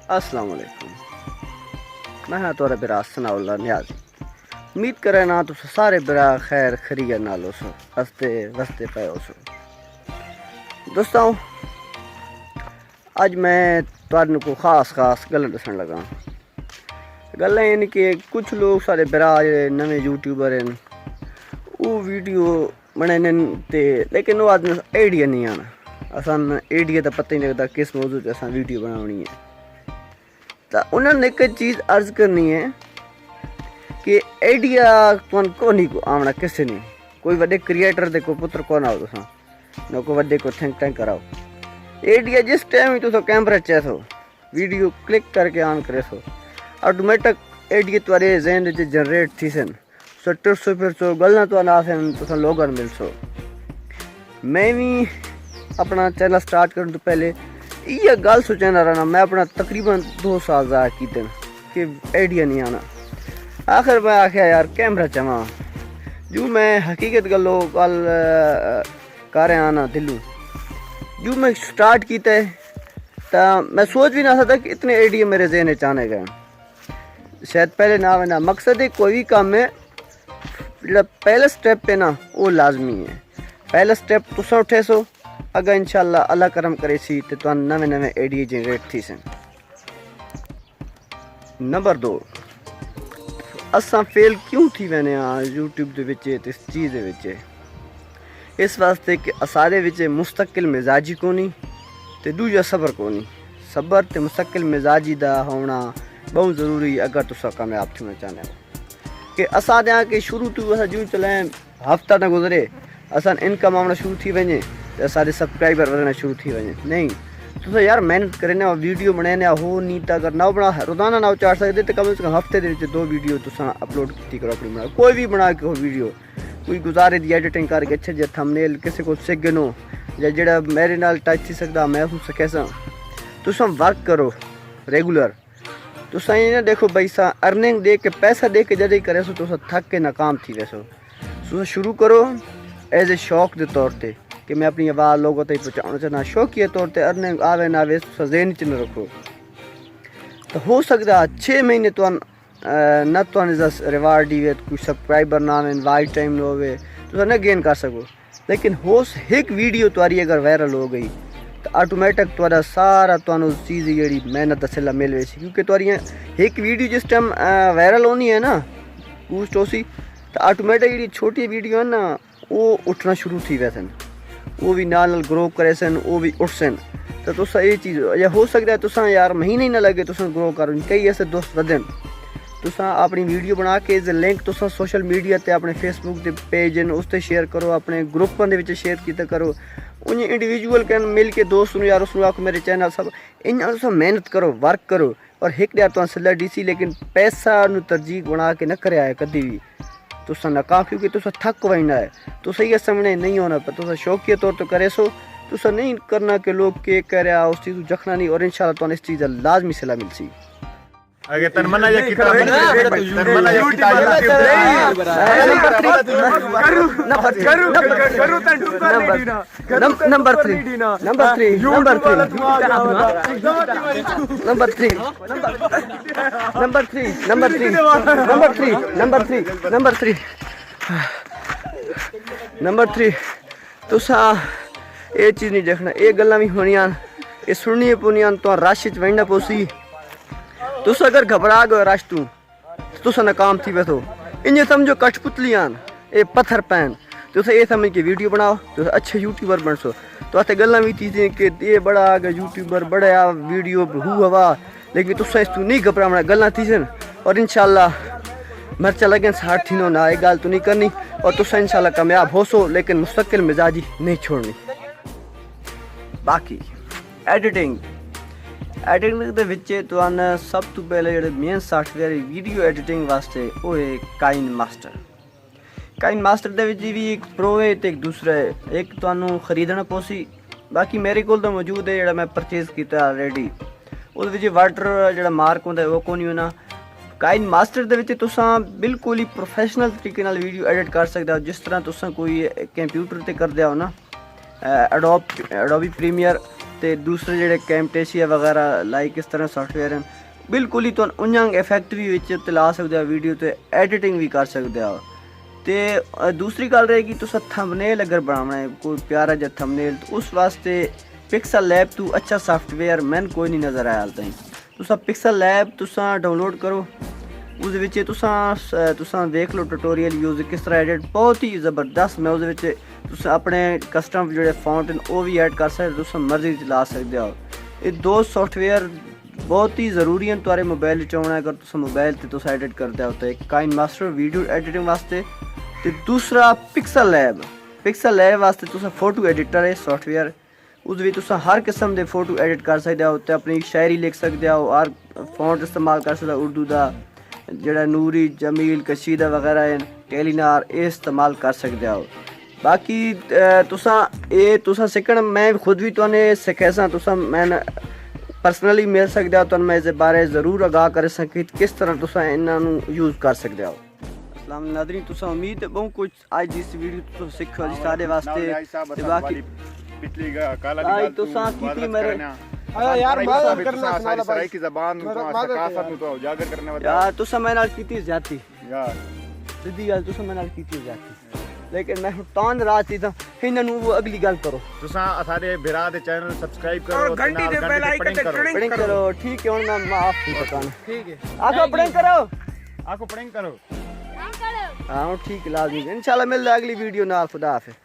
السلام علیکم، میں ہاں تورا برا ثناء اللہ نیاز۔ امید کرے نا تو سارے برا خیر خریت نال ہو سو، ہستے وستے پے ہو سو۔ دوستاں اج میں تانوں کو خاص گل دسن لگا۔ گل ہے کہ کچھ لوگ سارے برا نویں یوٹیوبر ہیں، وہ ویڈیو بنانے تے لیکن وہ آدمی آئیڈیا نہیں آنا، اساں آئیڈیا تو پتہ ہی نہیں لگتا کس موضوع پہ اساں ویڈیو بنانی ہے۔ تو انہوں نے ایک چیز عرض کرنی ہے کہ آئیڈیا تمہیں کو نہیں کو آمنا کسے نہیں، کوئی وڈے کریئٹر دے کو پتر کون آؤ تساں، نہ کوئی وڈے کو تھنک ٹینک کراؤ۔ آئیڈیا جس ٹائم ہی تو کیمرہ چاہے سو ویڈیو کلک کر کے آن کرے سو آٹومیٹک آئیڈیا تمہارے ذہن وچ جنریٹ تھی سن، سو ٹر سو پھر سو گلاں تو آ سن تو لوگاں مل سو۔ میں بھی اپنا چینل سٹارٹ کرنے تو پہلے یہ گل سوچنا رہنا، میں اپنا تقریباً 2 سال ضائع کیتے کہ آئیڈیا نہیں آنا۔ آخر میں آخیا یار کیمرہ چواں جو میں حقیقت گلو گل کر آنا دلوں جو میں سٹارٹ کیتا ہے تو میں سوچ بھی نہ سکتا کہ اتنے آئیڈیا میرے ذہن میں آنے گئے۔ شاید پہلے نہ مقصد ہے کوئی بھی کام ہے جڑا پہلا سٹیپ ہے نا وہ لازمی ہے۔ پہلا سٹیپ تساں اٹھے سو، اگر انشاءاللہ اللہ کرم کرے سی تو تمہیں نویں آئیڈیا جنریٹ تھی سن۔ نمبر 2، اساں فیل کیوں تھی وینے ہاں یوٹیوب دے وچ تے اس چیز دے وچ؟ اس واسطے کہ اساڑے وچ مستقل مزاجی کونی تے دوجا صبر کونی۔ صبر تے مستقل مزاجی دا ہونا بہت ضروری اگر تساں کامیاب تھونا چاہنے ہو۔ کہ اساں دیاں کہ شروع تو اساں جو چلائیں ہفتہ نہ گزرے اساں انکم آنا شروع تھی ونے تے سارے سبسکرائبر ودنا شروع تھی ونے، نہیں تساں یار محنت کرنے ویڈیو بنانے ہو نہیں تا اگر نہ بنا روزانہ نہ چاڑ سکتے تو کم از کم ہفتے دے وچ 2 ویڈیو تساں اپلوڈ کیتی کرو اپنی بنا، کوئی بھی بنا کے ہو ویڈیو، کوئی گزارے دی ایڈیٹنگ کر کے اچھے جے تھمبنیل کسی کو سگنو یا جڑا میرے نال ٹچ تھی سکدا میں اس سکے سا تساں ورک کرو ریگولر۔ تساں یہ نہ دیکھو بھائی سا ارننگ دے کے پیسہ دے کے جدی کرے سو تساں تھک کے ناکام تھی ویسو۔ تساں شروع کرو ایز اے شوق دے طور تے کہ میں اپنی آواز لوگوں تک پہنچانا چاہنا، شوقیہ طور تے ارننگ آوے نہ آوے تساں ذہن وچ نہ رکھو۔ تو ہو سکدا 6 مہینے نہ تمہیں ریوارڈ دیوے، کوئی سبسکرائبر نہ آوے، واچ ٹائم نہ ہوئے، تساں نہ گین کر سکو، لیکن ہو ایک ویڈیو تمہاری اگر وائرل ہو گئی تو آٹومیٹک تمہارا سارا تمہیں چیز جیڑی محنت دا صلہ مل ویسی، کیونکہ تمہاری ایک ویڈیو جس ٹائم وائرل ہونی ہے نا بوسٹ ہو سی تو آٹومیٹک جیڑی چھوٹی ویڈیو ہے نا وہ اٹھنا شروع تھی ویسن، وہ بھی نال گرو کرے سن، وہ بھی اٹھ سن۔ تو تساں یہ چیز یا ہو سکتا ہے تساں یار مہینے ہی نہ لگے تساں گرو کرو، کئی ایسے دوست ودن تساں اپنی ویڈیو بنا کے لنک تساں سوشل میڈیا تے اپنے فیس بک دے پیج اس تے شیئر کرو، اپنے گروپاں دے وچ شیئر کیتا کرو، ان انڈیویجول کن مل کے دوست نو یار اس نو آکھو میرے چینل سب ان تساں محنت کرو ورک کرو اور ایک دیر تو صلاح ڈی سی، لیکن پیسہ نو ترجیح بنا کے نہ کریا ہے کدی بھی تساں ناکام، کیونکہ تساں تھک وینا ہے تو صحیح سامنے نہیں ہونا پر تساں شوقیہ طور تو کرے سو، تساں نہیں کرنا کہ لوگ کے کہہ رہا اس چیز کو جکھنا نہیں، اور انشاءاللہ تو اس چیز کا لازمی صلاح مل سی۔ اگر تنمنا یا کتاب تنمنا یا کتاب نمبر 3 تساں یہ چیز نہیں دیکھنا، یہ گلاں بھی ہونیاں، یہ سننی پونیاں، تو رش وچ وڑنا پوسی۔ تساں اگر گھبرا گئے رش تو تساں ناکام تھی ویسو، انجے سمجھو کٹھ پتلیاں اے پتھر پین، تساں یہ سمجھ کے ویڈیو بناؤ تو اچھے یوٹیوبر بن سو۔ تو اتنے گلاں بھی تھی کہ یہ بڑا آگے یوٹیوبر بڑا ویڈیو ہوا، لیکن تساں اس تو نہیں گھبراونا، گلاں تھی سن اور انشاءاللہ مرچا لگن ساتھ تھی نہ یہ گل تو نہیں کرنی، اور تساں انشاءاللہ کامیاب ہو سو، لیکن مستقل مزاجی نہیں چھوڑنی۔ باقی ایڈیٹنگ دے وچ تواں سب تو پہلے جڑے مین سافٹ ویئر ویڈیو ایڈیٹنگ واسطے وہ ہے کائن ماسٹر دے وچ بھی ایک پرو ہے تے ایک دوسرا ہے، ایک تانوں خریدنا پوسی، باقی میرے کول تو موجود ہے جڑا میں پرچیز کیتا آلریڈی، اس وچ واٹر جڑا مارک ہوندا ہے وہ کونی ہونا، ਕਾਈਨ ਮਾਸਟਰ ਦੇ ਵਿੱਚ ਤੁਸੀਂ ਬਿਲਕੁਲ ਹੀ ਪ੍ਰੋਫੈਸ਼ਨਲ ਤਰੀਕੇ ਨਾਲ ਵੀਡੀਓ ਐਡਿਟ ਕਰ ਸਕਦੇ ਹੋ, ਜਿਸ ਤਰ੍ਹਾਂ ਤੁਸੀਂ ਕੋਈ ਕੰਪਿਊਟਰ ਤੇ ਕਰਦੇ ਹੋ ਨਾ, ਐਡੋਬੀ ਪ੍ਰੀਮੀਅਰ ਤੇ ਦੂਸਰੇ ਜਿਹੜੇ ਕੈਮਟੇਸੀਆ ਵਗੈਰਾ ਲਾਈਕ ਇਸ ਤਰ੍ਹਾਂ ਸੌਫਟਵੇਅਰ ਹਨ, ਬਿਲਕੁਲ ਹੀ ਤੁਹਾਨੂੰ ਉਹਨਾਂ ਇਫੈਕਟ ਵੀ ਵਿੱਚ ਲਾ ਸਕਦੇ ਹੋ ਵੀਡੀਓ ਤੇ, ਐਡੀਟਿੰਗ ਵੀ ਕਰ ਸਕਦੇ ਹੋ। ਤੇ ਦੂਸਰੀ ਗੱਲ ਰਹੇਗੀ ਤੁਸੀਂ ਥੰਬਨੇਲ ਅਗਰ ਬਣਾਉਣਾ ਹੈ ਕੋਈ ਪਿਆਰਾ ਜਿਹਾ ਥੰਬਨੇਲ, ਉਸ ਵਾਸਤੇ ਪਿਕਸਲ ਲੈਬ ਤੋਂ ਅੱਛਾ ਸੌਫਟਵੇਅਰ ਮੈਨੂੰ ਕੋਈ ਨਹੀਂ ਨਜ਼ਰ ਆਇਆ ਹਾਲ ਤਾਈਂ। ਤੁਸੀਂ ਪਿਕਸਲ ਲੈਬ ਤੁਸੀਂ ਡਾਊਨਲੋਡ ਕਰੋ, ਉਹਦੇ ਵਿੱਚ ਤੁਸੀਂ ਦੇਖ ਲਓ ਟਿਊਟੋਰੀਅਲ ਯੂਜ਼ ਕਿਸ ਤਰ੍ਹਾਂ ਐਡਿਟ, ਬਹੁਤ ਹੀ ਜ਼ਬਰਦਸਤ। ਮੈਂ ਉਹਦੇ ਵਿੱਚ ਤੁਸੀਂ ਆਪਣੇ ਕਸਟਮ ਜਿਹੜੇ ਫੌਂਟ ਨੇ ਉਹ ਵੀ ਐਡ ਕਰ ਸਕਦੇ, ਤੁਸੀਂ ਮਰਜ਼ੀ ਚਲਾ ਸਕਦੇ ਹੋ। ਇਹ ਦੋ ਸੌਫਟਵੇਅਰ ਬਹੁਤ ਹੀ ਜ਼ਰੂਰੀ ਹਨ ਤੁਹਾਡੇ ਮੋਬਾਈਲ ਵਿੱਚ ਆਉਣਾ ਅਗਰ ਤੁਸੀਂ ਮੋਬਾਈਲ ਤੇ ਤੁਸੀਂ ਐਡਿਟ ਕਰਦੇ ਹੋ। ਤਾਂ ਇੱਕ ਕਾਈਨ ਮਾਸਟਰ ਵੀਡੀਓ ਐਡੀਟਿੰਗ ਵਾਸਤੇ ਤੇ ਦੂਸਰਾ ਪਿਕਸਲ ਲੈਬ। ਪਿਕਸਲ ਲੈਬ ਵਾਸਤੇ ਤੁਸੀਂ ਫੋਟੋ ਐਡੀਟਰ ਹੈ ਸੌਫਟਵੇਅਰ, ਉਸ ਵਿੱਚ ਤੁਸੀਂ ਹਰ ਕਿਸਮ ਦੇ ਫੋਟੋ ਐਡਿਟ ਕਰ ਸਕਦੇ ਹੋ ਤੇ ਆਪਣੀ ਸ਼ਾਇਰੀ ਲਿਖ ਸਕਦੇ ਹੋ, ਹਰ ਫੌਂਟ ਇਸਤੇਮਾਲ ਕਰ ਸਕਦੇ ਹੋ, ਉਰਦੂ ਦਾ ਜਿਹੜਾ ਨੂਰੀ, ਜਮੀਲ, ਕਸ਼ੀਦਾ ਵਗੈਰਾ ਹੈ, ਟੈਲੀਨਾਰ, ਇਹ ਇਸਤੇਮਾਲ ਕਰ ਸਕਦੇ ਹੋ। ਬਾਕੀ ਤੁਸੀਂ ਸਿੱਖਣ, ਮੈਂ ਖੁਦ ਵੀ ਤੁਹਾਨੂੰ ਸਿਖਾਇਆ, ਤੁਸੀਂ ਮੈਂ ਪਰਸਨਲੀ ਮਿਲ ਸਕਦੇ ਹੋ, ਤੁਹਾਨੂੰ ਮੈਂ ਇਸ ਬਾਰੇ ਜ਼ਰੂਰ ਆਗਾਹ ਕਰ ਸਕਾਂ ਕਿਸ ਤਰ੍ਹਾਂ ਤੁਸੀਂ ਇਹਨਾਂ ਨੂੰ ਯੂਜ਼ ਕਰ ਸਕਦੇ ਹੋ। ਅਸਲਾਮ ਨਾਜ਼ਰੀਨ, ਤੁਸੀਂ ਉਮੀਦ ਹੈ ਬਹੁਤ ਕੁਝ ਅੱਜ ਦੀ ਇਸ ਵੀਡੀਓ ਤੋਂ ਸਿੱਖੋ ਜੀ ਸਾਡੇ ਵਾਸਤੇ। ਤੇ ਬਾਕੀ ਪਿਛਲੀ ਕਾਲਾ ਦੀ ਗੱਲ ਤੁਸੀਂ ਕੀਤੀ ਮੇਰੇ ਯਾਰ ਬਾਤ ਕਰਨਾ ਸਾਰੀ ਸਰਾਈ ਕੀ ਜ਼ਬਾਨ ਨੂੰ ਸਕਾਫਤ ਨੂੰ ਤਾਂ ਉਜਾਗਰ ਕਰਨੇ ਵਾਲਾ ਯਾਰ ਤੁਸੀਂ ਮੇਰੇ ਨਾਲ ਕੀਤੀ ਜ਼ਿਆਦਤੀ ਯਾਰ ਸਿੱਧੀ ਗੱਲ, ਤੁਸੀਂ ਮੇਰੇ ਨਾਲ ਕੀਤੀ ਜ਼ਿਆਦਤੀ, ਲੇਕਿਨ ਮੈਂ ਤਾਂ ਰਾਤ ਸੀ ਤਾਂ ਇਹਨਾਂ ਨੂੰ ਅਗਲੀ ਗੱਲ ਕਰੋ। ਤੁਸੀਂ ਸਾਡੇ ਭਰਾ ਦੇ ਚੈਨਲ ਸਬਸਕ੍ਰਾਈਬ ਕਰੋ, ਘੰਟੀ ਦੇ ਬੈਲ ਆਈਕਨ ਤੇ ਪੜਿੰਗ ਕਰੋ। ਠੀਕ ਹੈ, ਹੁਣ ਮੈਂ ਮਾਫ ਨਹੀਂ ਪਕਾਣਾ। ਠੀਕ ਹੈ, ਆਖੋ ਪੜਿੰਗ ਕਰੋ, ਆਖੋ ਪੜਿੰਗ ਕਰੋ। ਹਾਂ ਠੀਕ ਲਾਜ਼ਮੀ। इंशाल्लाह मिलते अगली वीडियो ना। खुदा हाफिज़।